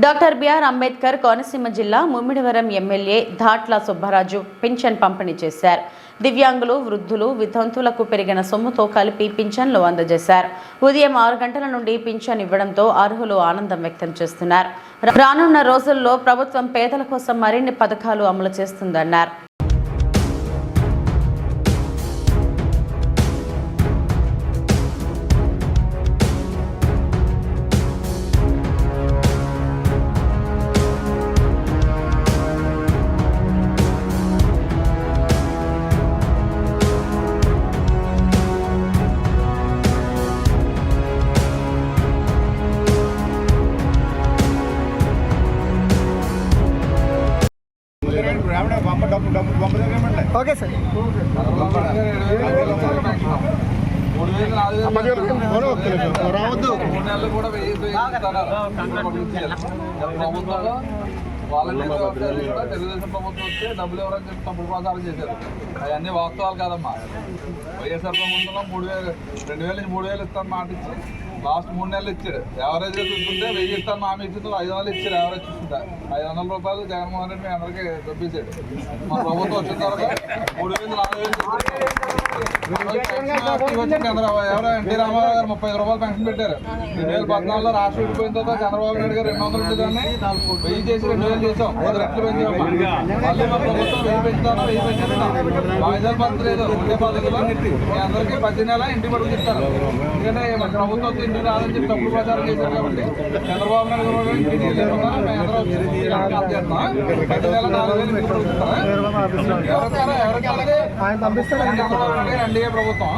Doctor BR Ambedkar Konaseema జిల్లా Mummidivaram MLA ధాట్ల Subbaraju pension పంపిణీ చేశారు. దివ్యాంగులు, వృద్ధులు, వితంతువులకు పెరిగిన సొమ్ముతో కలిపి పింఛన్లు అందజేశారు. ఉదయం 6 గంటల నుండి పింఛన్ ఇవ్వడంతో అర్హులు ఆనందం వ్యక్తం చేస్తున్నారు. రానున్న రోజుల్లో ప్రభుత్వం పేదల కోసం మరిన్ని పథకాలు అమలు చేస్తుందన్నారు. Okay sir. రావద్దు. తెలుగుదేశం ప్రభుత్వం వస్తే డబ్బులు ఎవరని చెప్పి తప్పుడు ప్రచారం చేశారు. అవన్నీ వాస్తవాలు కాదమ్మా. వైఎస్ఆర్ ప్రభుత్వంలో 2,000 నుంచి 3,000 ఇస్తాను మాట ఇచ్చి లాస్ట్ 3 నెలలు ఇచ్చాడు. ఎవరేజ్ చూసుకుంటే 1,000 ఇస్తాను మాట ఇచ్చింది, 500 ఇచ్చాడు. ఎవరేజ్ చూసుకుంటా 500 రూపాయలు జగన్మోహన్ రెడ్డి మీ అందరికీ దొబ్బించాడు. మా ప్రభుత్వం వచ్చిన తర్వాత 3,000, 4,000 చంద్రబాబు ఎవరో ఎన్టీ రామారావు గారు 35 రూపాయలు పెన్షన్ పెట్టారు. 2014లో రాష్ట్రం విడిపోయిన తర్వాత చంద్రబాబు నాయుడు గారు 200 ఉండేదాన్ని 1000 చేసి 2,000 చేసాం. 10 రెట్లు పెంచామా. మళ్ళీ మా ప్రభుత్వం 1000 పెంచుతాను, 1000 పెంచుతాం. వాయిదాలు పంచలేదు. ఉండే పద్ధతిలో మీ అందరికీ ప్రతి నెల ఇంటి పడుకు చెప్తారు. ఎందుకంటే మన ప్రభుత్వం ఇంటికి రాదని చెప్పి తప్పుడు ప్రచారం చేశారు కాబట్టి చంద్రబాబు నాయుడు గారు ఇంటికి వెళ్ళిపోతారు. మేము అందరూ చేస్తాం. ప్రతి నెల 4,000 ఇంటికి పడుకుంటారా? ఎవరికి చంద్రబాబు నాయుడు గారు ఎన్డీఏ ప్రభుత్వం.